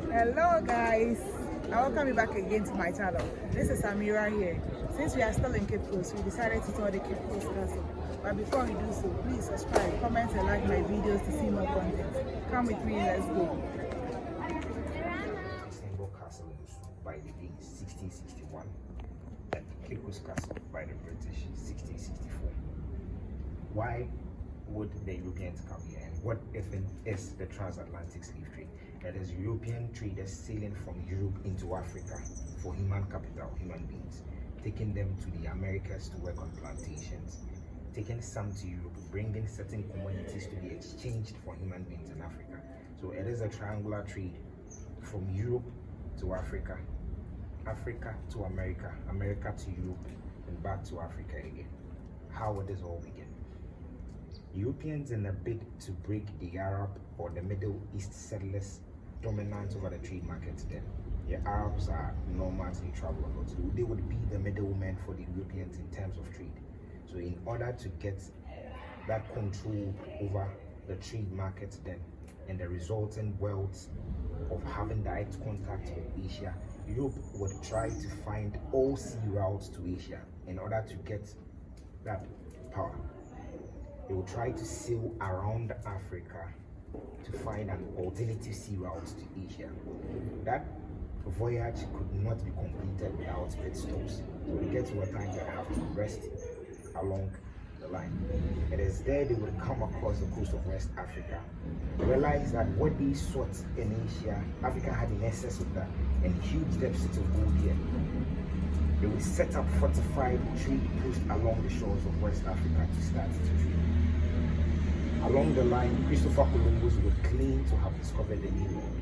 Hello guys, I welcome you back again to my channel. This is Amira here. Since we are still in Cape Coast, we decided to tour the Cape Coast Castle. But before we do so, please subscribe, comment and like my videos to see more content. Come with me, let's go. Castle by the Danes 1661 and Cape Coast Castle by the British 1664. Why would the Europeans come here, and what even is the transatlantic slave trade? That is European traders sailing from Europe into Africa for human capital, human beings, taking them to the Americas to work on plantations, taking some to Europe, bringing certain commodities to be exchanged for human beings in Africa. So it is a triangular trade from Europe to Africa, Africa to America, America to Europe, and back to Africa again. How would this all begin? Europeans, in a bid to break the Arab or the Middle East settlers' dominance over the trade markets then. The Arabs are nomads, they travel a lot. So they would be the middlemen for the Europeans in terms of trade. So in order to get that control over the trade markets then, and the resulting wealth of having direct contact with Asia, Europe would try to find all sea routes to Asia in order to get that power. They will try to sail around Africa to find an alternative sea route to Asia. That voyage could not be completed without pit stops. So they get to a time they have to rest along the line. It is there they would come across the coast of West Africa, realize that what they sought in Asia, Africa had in excess of that, and huge deposits of gold here. They would set up fortified trade posts along the shores of West Africa to start to trade. Along the line, Christopher Columbus would claim to have discovered the New World.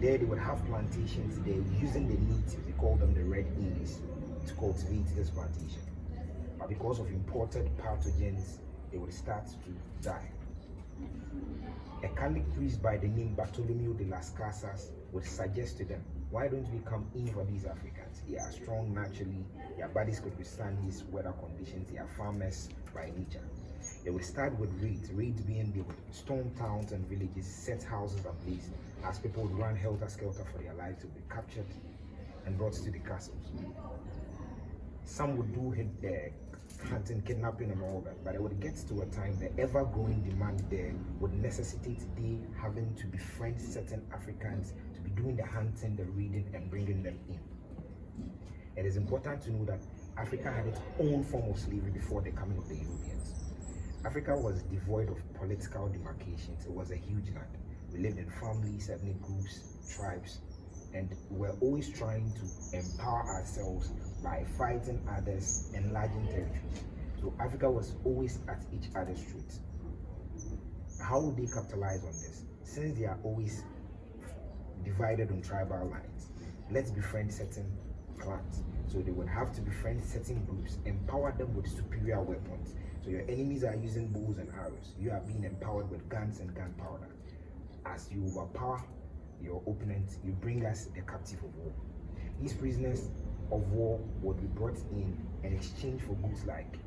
There they would have plantations there using the natives, they call them the Red Indies, to cultivate this plantation. But because of imported pathogens, they would start to die. A Catholic priest by the name Bartholomew de las Casas would suggest to them, why don't we come in for these Africans? They are strong naturally, their bodies could withstand these weather conditions, they are farmers by nature. They would start with raids being they would storm towns and villages, set houses ablaze, as people would run helter-skelter for their lives to be captured and brought to the castles. Some would do hunting, kidnapping and all that, but it would get to a time the ever-growing demand there would necessitate they having to befriend certain Africans to be doing the hunting, the raiding, and bringing them in. It is important to know that Africa had its own form of slavery before the coming of the Europeans. Africa was devoid of political demarcations. It was a huge land. We lived in families, ethnic groups, tribes, and we were always trying to empower ourselves by fighting others, enlarging territories. So Africa was always at each other's throats. How would they capitalize on this? Since they are always divided on tribal lines, let's befriend certain clans. So they would have to befriend certain groups, empower them with superior weapons. So your enemies are using bows and arrows. You are being empowered with guns and gunpowder. As you overpower your opponent, you bring us the captive of war. These prisoners of war would be brought in exchange for goods like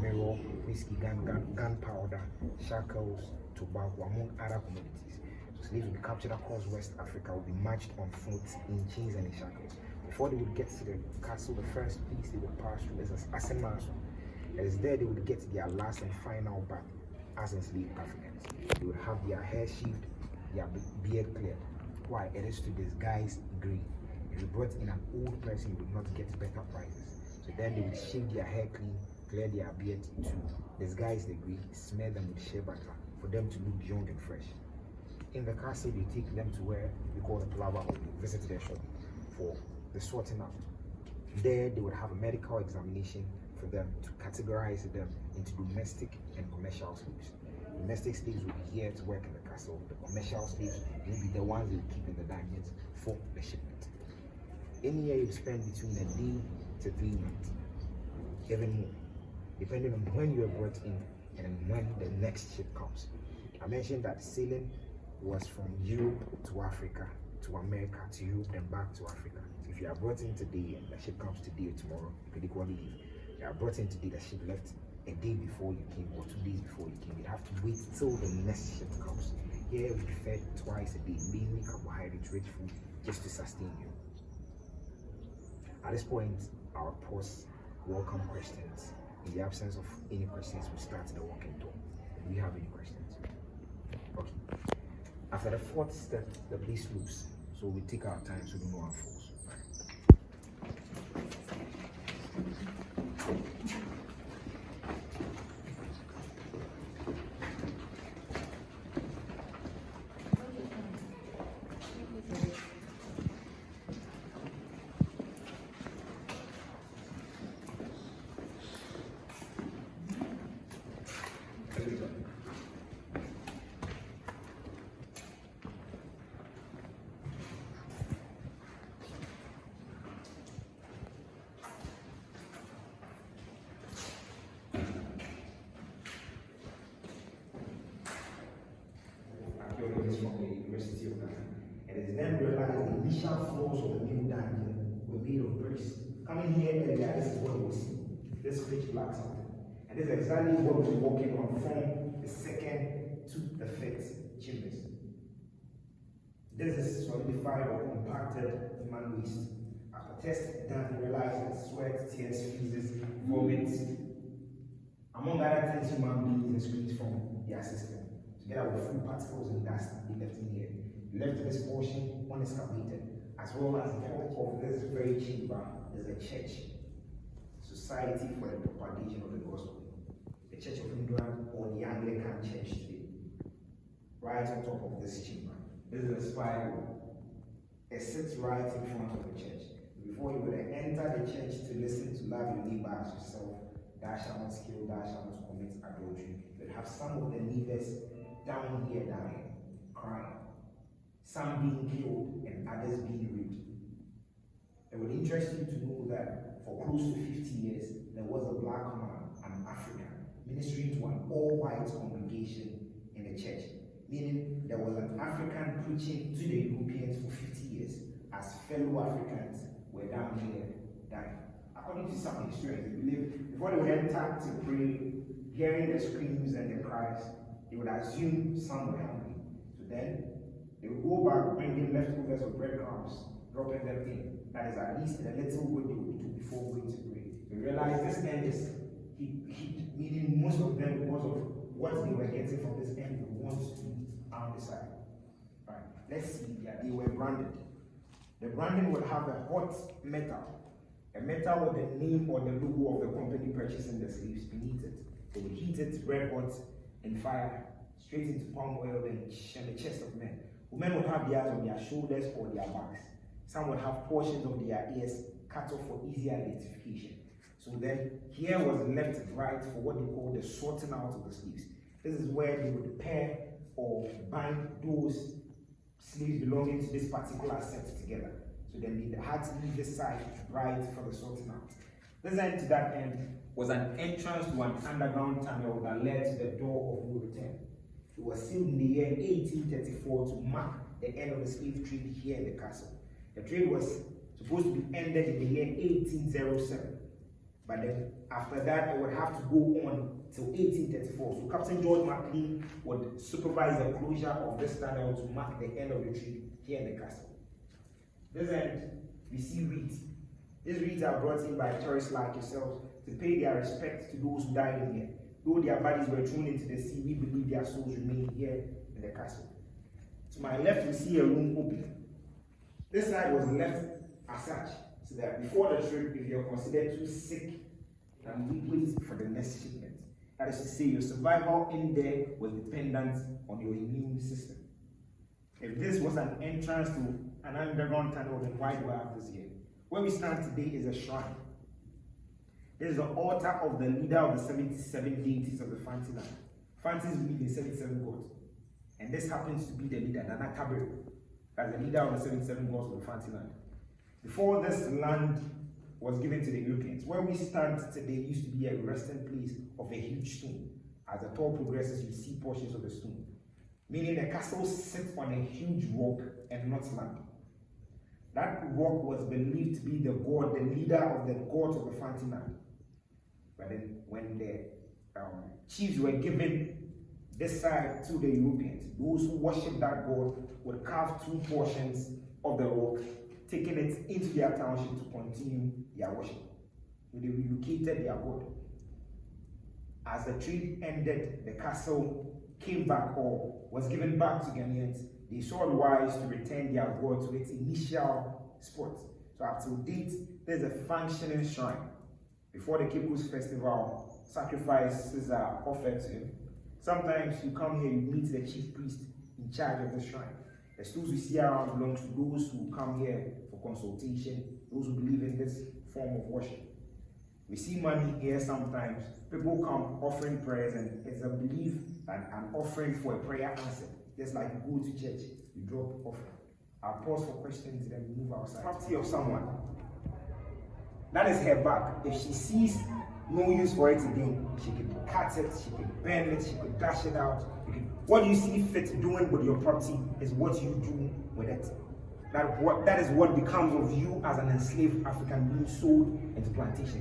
mirror, whiskey, gunpowder, shackles, tobacco, among other commodities. So slaves would be captured across West Africa, would be marched on foot in chains and in shackles. Before they would get to the castle, the first place they would pass through is Asenmaso. It is there they would get their last and final bath as enslaved Africans. They would have their hair shaved, their beard cleared. Why? It is to disguise greed. If you brought in an old person, you would not get better prices. So then they would shave their hair clean, clear their beard to disguise the greed, smear them with shea butter for them to look young and fresh. In the castle, they take them to where we call the Palava Hall. They visit their shop for the sorting out. There, they would have a medical examination for them to categorize them into domestic and commercial slaves. Domestic slaves will be here to work in the castle. The commercial slaves will be the ones they will keep in the dungeons for the shipment. Any year you spend between a day to 3 months, even more, depending on when you are brought in and when the next ship comes. I mentioned that sailing was from Europe to Africa, to America, to Europe, and back to Africa. So if If you are brought in today and the ship comes today or tomorrow, you could equally leave. If you are brought in today, the ship left a day before you came or 2 days before you came. You have to wait till the next ship comes. Here we fed twice a day, mainly carbohydrate-rich food, just to sustain you. At this point, I'll pause, welcome questions. In the absence of any questions, we start the walking tour. Do we have any questions? Okay. After the fourth step, the blade slopes. So we take our time so we know our falls. From the University of Ghana. And it is then realized the initial floors of the new dungeon were made of bricks. Coming here earlier, this is what we see. This pitch black something. And this is exactly what we're working on from the second to the fifth chambers. This is solidified or compacted human waste. After tests done, we realized that sweat, tears, feces, vomit, among other things, human beings excrete from their system. Together with food particles and dust be left in here. Left this portion unexcavated, as well as the top of this very chamber is a church, Society for the Propagation of the Gospel, the Church of England or the Anglican Church today. Right on top of this chamber, this is a spiral. It sits right in front of the church. Before you would enter the church to listen to love your neighbor as yourself, thou shalt not kill, thou shalt not commit adultery. You'll have some of the neighbors down here dying, crying, some being killed and others being raped. It would interest you to know that for close to 50 years, there was a black man, an African, ministering to an all-white congregation in the church, meaning there was an African preaching to the Europeans for 50 years as fellow Africans were down here dying. According to some historians, they believe before they would enter to pray, hearing the screams and the cries, they would assume some were hungry. So then, they would go back bringing leftovers of breadcrumbs, dropping them in. That is at least a little what they would do before going to pray. They realized this end is heat, meaning most of them, because of what they were getting from this end, would want to eat on the side. Right. Let's see, they were branded. The branding would have a hot metal, a metal with the name or the logo of the company purchasing the slaves beneath it. They would heat it red hot in fire, straight into palm oil and the chest of men. Women would have theirs on their shoulders or their backs. Some would have portions of their ears cut off for easier identification. So then, here was left right for what they call the sorting out of the slaves. This is where they would pair or bind those slaves belonging to this particular set together. So then they had to leave this side right for the sorting out. This end to that end was an entrance to an underground tunnel that led to the door of no return. It was sealed in the year 1834 to mark the end of the slave trade here in the castle. The trade was supposed to be ended in the year 1807, but then after that it would have to go on till 1834. So Captain George McLean would supervise the closure of this tunnel to mark the end of the trade here in the castle. This end, we see reeds. These reeds are brought in by tourists like yourselves to pay their respect to those who died in here. Though their bodies were thrown into the sea, we believe their souls remain here in the castle. To my left, we see a room open. This side was left as such, so that before the trip, if you're considered too sick, we wait for the next shipment. That is to say, your survival in there was dependent on your immune system. If this was an entrance to an underground tunnel, then why do I have this here? Where we stand today is a shrine. This is the altar of the leader of the 77 deities of the Fanti land. Fantis believe in 77 gods. And this happens to be the leader, Nana Kabir, as the leader of the 77 gods of the Fanti land. Before this land was given to the Europeans, where we stand today used to be a resting place of a huge stone. As the tour progresses, you see portions of the stone, meaning the castle sits on a huge rock and not land. That rock was believed to be the god, the leader of the gods of the Fantiman. But then when the chiefs were given this side to the Europeans, those who worship that god would carve 2 portions of the rock, taking it into their township to continue their worship. So they relocated their god. As the trade ended, the castle came back or was given back to Ghanaians. They saw it wise to return their god to its initial spot. So up to date, there's a functioning shrine. Before the Kipus festival, sacrifices are offered to him. Sometimes you come here, you meet the chief priest in charge of the shrine. The stools we see around belongs to those who come here for consultation, those who believe in this form of worship. We see money here sometimes. People come offering prayers, and it's a belief that an offering for a prayer answer. Just like you go to church, you drop offering. I'll pause for questions, then we move outside. Property of someone. That is her bag. If she sees no use for it again, she can cut it, she can burn it, she can dash it out. What you see fit doing with your property is what you do with it. That is what becomes of you as an enslaved African being sold into plantation.